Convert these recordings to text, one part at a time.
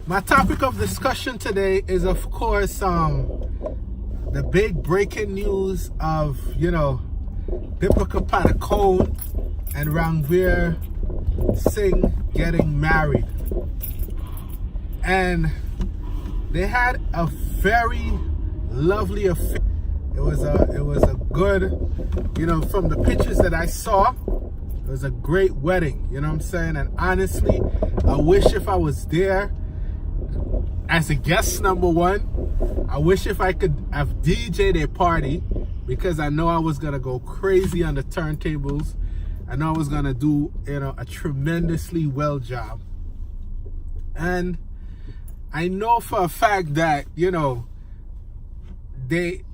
My topic of discussion today is, of course, the big breaking news of, Deepika Padukone and Ranveer Singh getting married. And they had a very lovely affair. It was a good, from the pictures that I saw, it was a great wedding, you know what I'm saying? And honestly, I wish if I was there as a guest, number one. I wish if I could have DJ'd a party, because I know I was gonna go crazy on the turntables. I know I was gonna do, a tremendously well job. And I know for a fact that,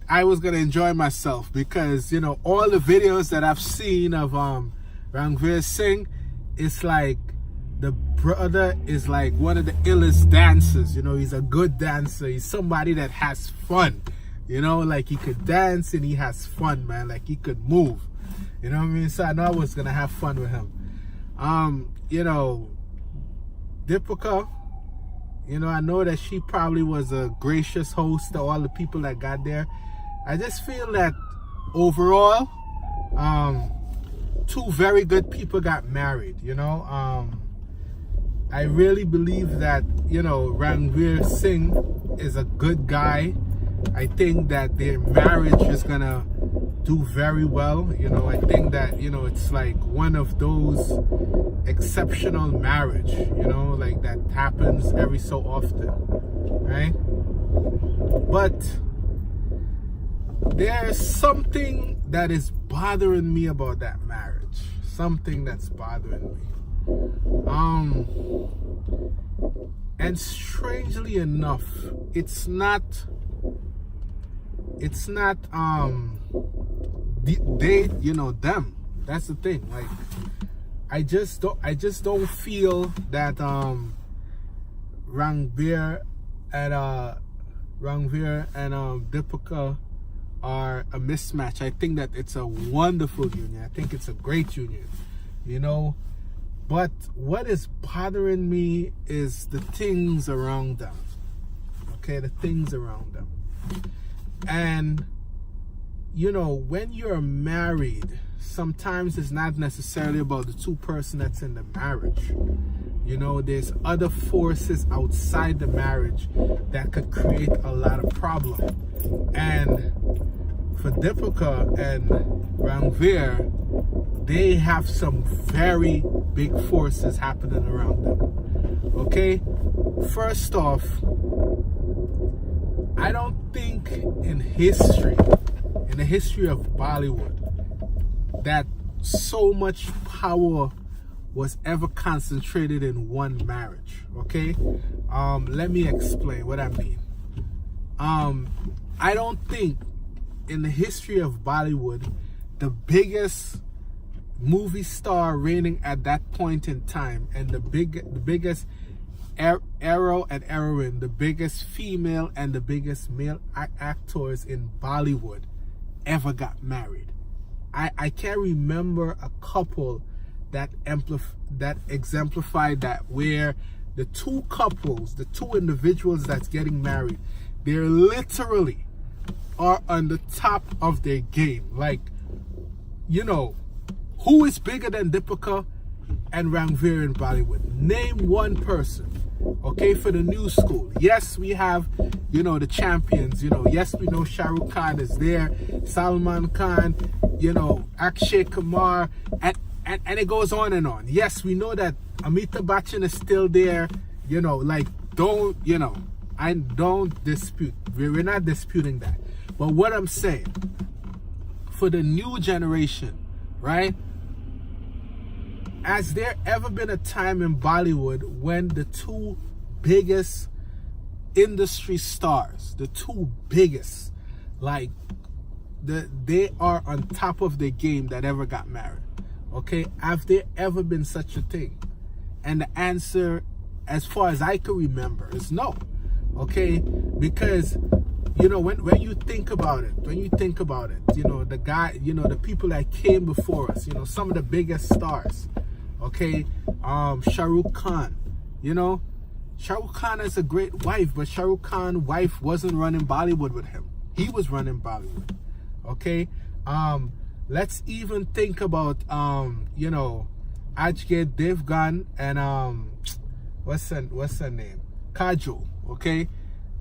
I was gonna enjoy myself, because, all the videos that I've seen of Ranveer Singh, it's like the brother is like one of the illest dancers. He's a good dancer. He's somebody that has fun. Like he could dance and he has fun, man. Like he could move. You know what I mean? So I know I was gonna have fun with him. Deepika, I know that she probably was a gracious host to all the people that got there. I just feel that overall, two very good people got married, I really believe that, Ranveer Singh is a good guy. I think that their marriage is gonna do very well. I think that, it's like one of those exceptional marriage, like that happens every so often, right? But there's something that is bothering me about that marriage. Something that's bothering me. And strangely enough, it's not them. That's the thing. Like I just don't feel that Ranveer and Deepika are a mismatch. I think that it's a wonderful union. I think it's a great union, But what is bothering me is the things around them. Okay, the things around them. And, when you're married, sometimes it's not necessarily about the two person that's in the marriage. There's other forces outside the marriage that could create a lot of problem. And for Deepika and Ranveer, they have some very big forces happening around them. Okay? First off, I don't think in the history of Bollywood, that so much power was ever concentrated in one marriage. Okay? Let me explain what I mean. I don't think in the history of Bollywood, the biggest movie star reigning at that point in time, and the biggest hero and heroine, the biggest female and the biggest male actors in Bollywood ever got married. I can't remember a couple that exemplified that, where the two couples, the two individuals that's getting married, they're literally are on the top of their game. Like, who is bigger than Deepika and Ranveer in Bollywood? Name one person. Okay, for the new school. Yes, we have, the champions. Yes, we know Shah Rukh Khan is there, Salman Khan, Akshay Kumar, and it goes on and on. Yes, we know that Amitabh Bachchan is still there. I don't dispute. We're not disputing that. But what I'm saying, for the new generation, right? Has there ever been a time in Bollywood when the two biggest industry stars, the two biggest, they are on top of their game that ever got married? Okay, have there ever been such a thing? And the answer, as far as I can remember, is no. Okay, because when you think about it, the guy, the people that came before us, some of the biggest stars. Okay, Shah Rukh Khan, Shah Rukh Khan is a great wife, but Shah Rukh Khan's wife wasn't running Bollywood with him. He was running Bollywood. Okay? Let's even think about Ajay Devgan and what's her name? Kajol. Okay?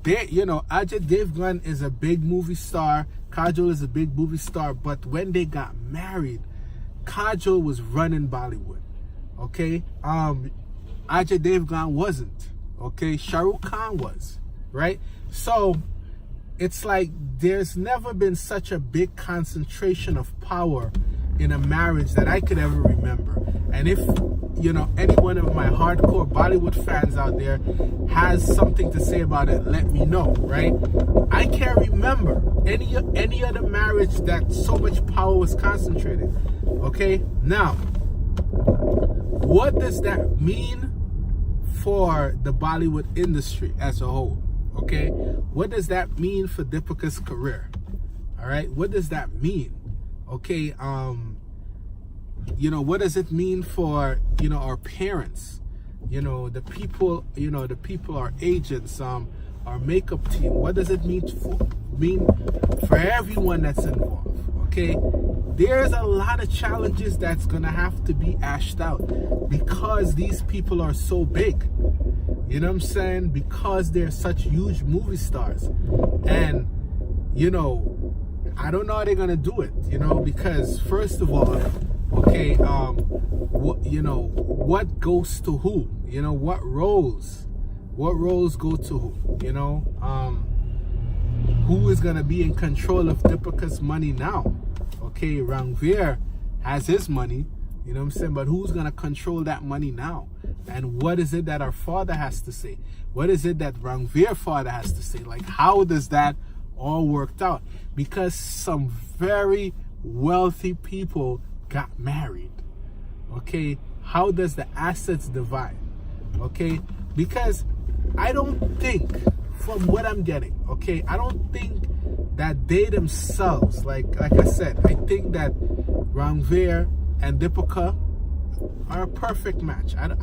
Ajay Devgan is a big movie star. Kajol is a big movie star, but when they got married, Kajol was running Bollywood. Okay? Ajay Devgan wasn't. Okay? Shah Rukh Khan was. Right? So it's like there's never been such a big concentration of power in a marriage that I could ever remember. And if any one of my hardcore Bollywood fans out there has something to say about it, let me know, right? I can't remember any other marriage that so much power was concentrated. Okay? Now, what does that mean for the Bollywood industry as a whole? Okay? What does that mean for Deepika's career? All right? What does that mean? Okay? What does it mean for, our parents? The people, our agents, our makeup team. What does it mean for everyone that's involved? Okay? There's a lot of challenges that's going to have to be hashed out because these people are so big. You know what I'm saying? Because they're such huge movie stars. And, I don't know how they're going to do it, because first of all, okay, what goes to who? What roles go to who? Who is going to be in control of Deepika's money now? Okay, Ranveer has his money, you know what I'm saying? But who's going to control that money now? And what is it that our father has to say? What is it that Ranveer father has to say? Like, how does that all work out? Because some very wealthy people got married. Okay, how does the assets divide? Okay, because I don't think, from what I'm getting, okay, I don't think that they themselves, like I said, I think that Ranveer and Deepika are a perfect match. I'm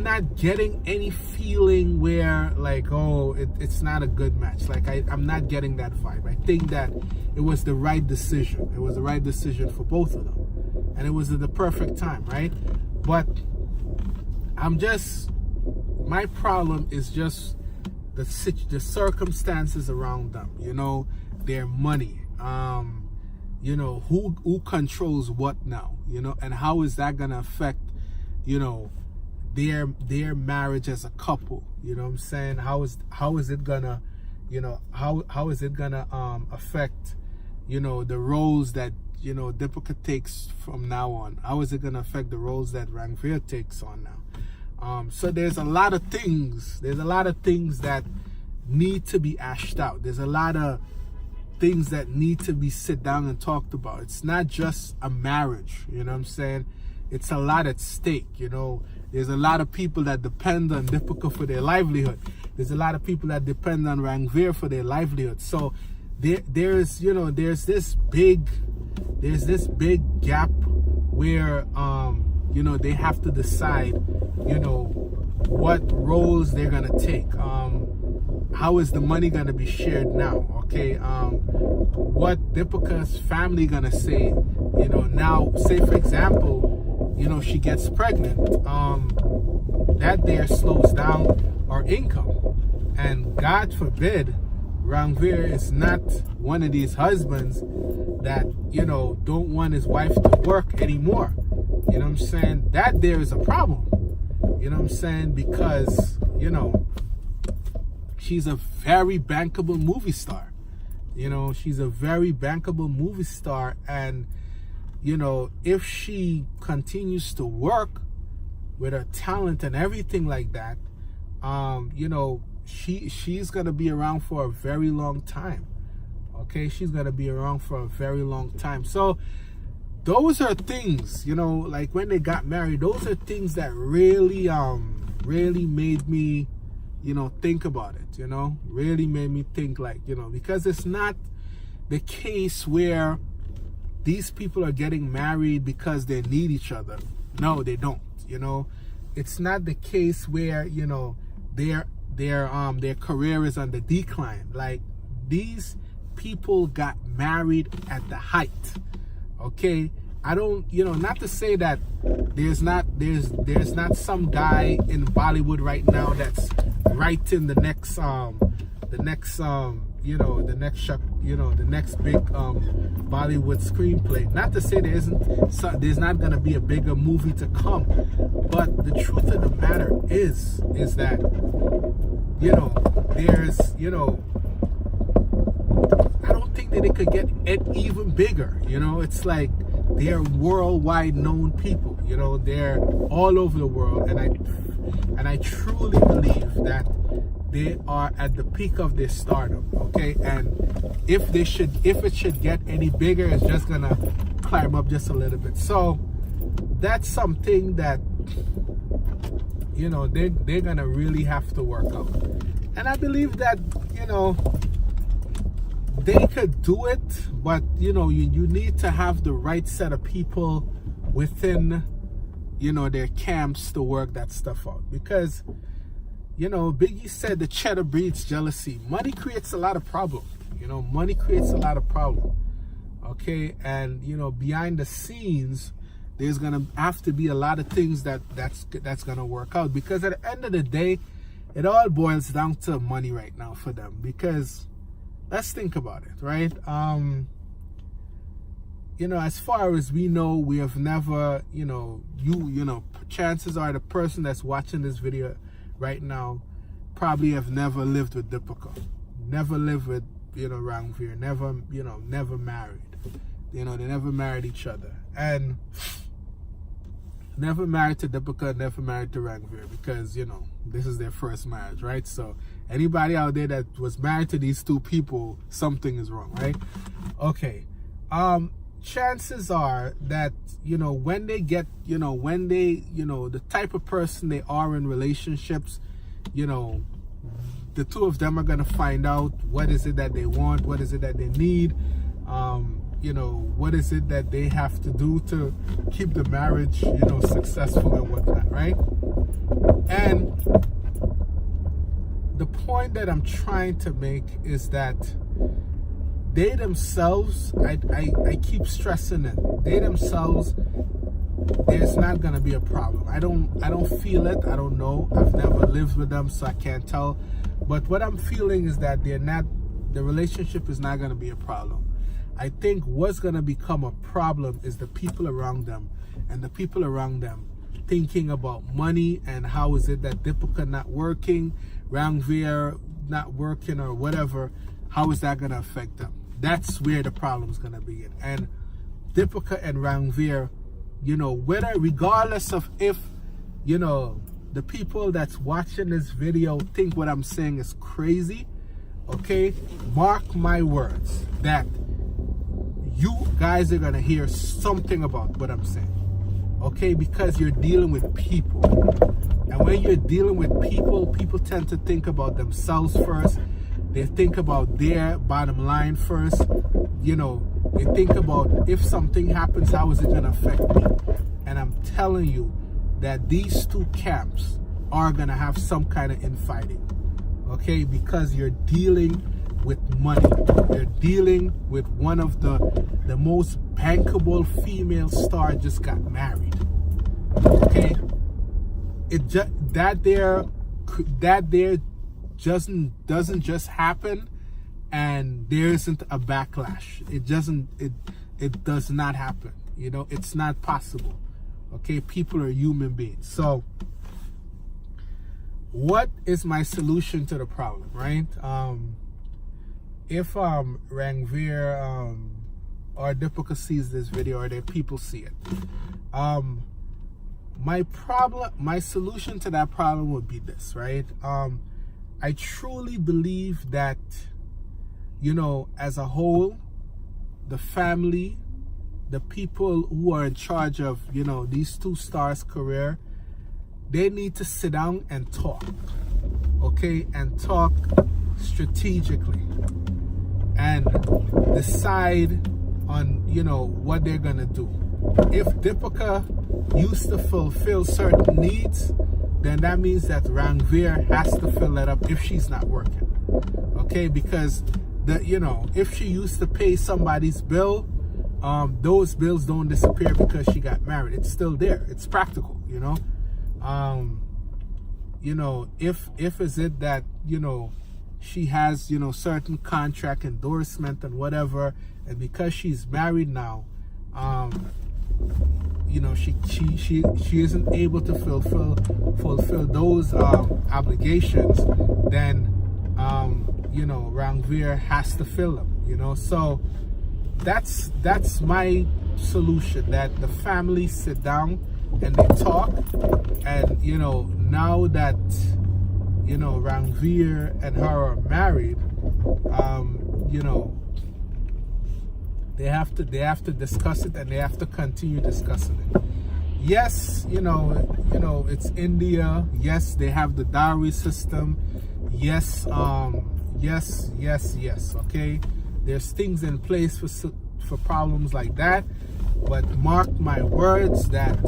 not getting any feeling where like, oh, it's not a good match. Like I'm not getting that vibe. I think that it was the right decision. It was the right decision for both of them. And it was at the perfect time, right? But my problem is just the circumstances around them, their money, who controls what now, and how is that gonna affect, their marriage as a couple, you know what I'm saying? How is it gonna, how is it gonna affect, the roles that, Deepika takes from now on? How is it gonna affect the roles that Ranveer takes on now? So there's a lot of things. There's a lot of things that need to be hashed out. There's a lot of things that need to be sit down and talked about. It's not just a marriage, you know what I'm saying? It's a lot at stake, There's a lot of people that depend on Deepika for their livelihood. There's a lot of people that depend on Ranveer for their livelihood. So there's this big gap where they have to decide, what roles they're gonna take. How is the money gonna be shared now? Okay, what Deepika's family gonna say? Now, say for example, she gets pregnant. That there slows down our income, and God forbid, Ranveer is not one of these husbands that don't want his wife to work anymore. You know what I'm saying? That there is a problem. You know what I'm saying? Because, she's a very bankable movie star. She's a very bankable movie star. And, if she continues to work with her talent and everything like that, she's going to be around for a very long time. Okay? She's going to be around for a very long time. So, those are things, like when they got married, those are things that really made me, think about it, really made me think like, because it's not the case where these people are getting married because they need each other. No, they don't, it's not the case where, you know, their career is on the decline. Like, these people got married at the height. Okay, I don't, you know, not to say that there's not some guy in Bollywood right now that's writing the next you know, the next big Bollywood screenplay. Not to say there's not gonna be a bigger movie to come, but the truth of the matter is that, you know, there's, you know, I don't think that it could get even bigger. You know, it's like they're worldwide known people. You know, they're all over the world, and I truly believe that they are at the peak of their stardom. Okay, and if it should get any bigger, it's just gonna climb up just a little bit. So that's something that, you know, they're gonna really have to work out. And I believe that, you know, they could do it, but, you know, you need to have the right set of people within, you know, their camps to work that stuff out. Because, you know, Biggie said the cheddar breeds jealousy. Money creates a lot of problems. You know, money creates a lot of problems. Okay, and, you know, behind the scenes, there's gonna have to be a lot of things that's gonna work out. Because at the end of the day, it all boils down to money right now for them. Because let's think about it, right? You know, as far as we know, we have never, you know, chances are the person that's watching this video right now probably have never lived with Deepika, never lived with, you know, Ranveer, never married. You know, they never married each other. And never married to Deepika, never married to Ranveer, because, you know, this is their first marriage, right? So anybody out there that was married to these two people, something is wrong, right? Okay. Chances are that, you know, when they get, you know, the type of person they are in relationships, you know, the two of them are going to find out what is it that they want, what is it that they need, you know, what is it that they have to do to keep the marriage, you know, successful and whatnot, right? And the point that I'm trying to make is that they themselves, I keep stressing it, they themselves, there's not gonna be a problem. I don't feel it. I don't know. I've never lived with them, so I can't tell. But what I'm feeling is that the relationship is not gonna be a problem. I think what's gonna become a problem is the people around them, and the people around them thinking about money and how is it that Deepika not working, Ranveer not working, or whatever. How is that gonna affect them? That's where the problem's gonna be. And Deepika and Ranveer, you know, regardless of if, you know, the people that's watching this video think what I'm saying is crazy, okay, mark my words that you guys are gonna hear something about what I'm saying, okay, because you're dealing with people. And when you're dealing with people, people tend to think about themselves first. They think about their bottom line first. You know, they think about, if something happens, how is it going to affect me? And I'm telling you that these two camps are going to have some kind of infighting. Okay? Because you're dealing with money. You're dealing with one of the most bankable female star just got married. Okay? That there doesn't just happen, and there isn't a backlash. It does not happen. You know, it's not possible. Okay, people are human beings. So what is my solution to the problem, right? If Ranveer or Deepika sees this video, or their people see it, my solution to that problem would be this, right? I truly believe that, you know, as a whole, the family, the people who are in charge of, you know, these two stars' career, they need to sit down and talk, okay? And talk strategically and decide on, you know, what they're gonna do. if Deepika used to fulfill certain needs, then that means that Ranveer has to fill that up if she's not working. Okay, because if she used to pay somebody's bill, those bills don't disappear because she got married. It's still there. It's practical, if is it that, she has, certain contract endorsement and whatever, and because she's married now, she isn't able to fulfill those obligations, then Ranveer has to fill them, so that's my solution, that the family sit down and they talk, and now that Ranveer and her are married, they have to discuss it, and they have to continue discussing it. Yes, it's India. Yes, they have the dowry system. Yes, yes. Okay, there's things in place for problems like that. But mark my words that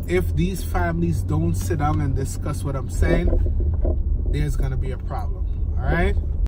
if these families don't sit down and discuss what I'm saying, there's gonna be a problem. All right.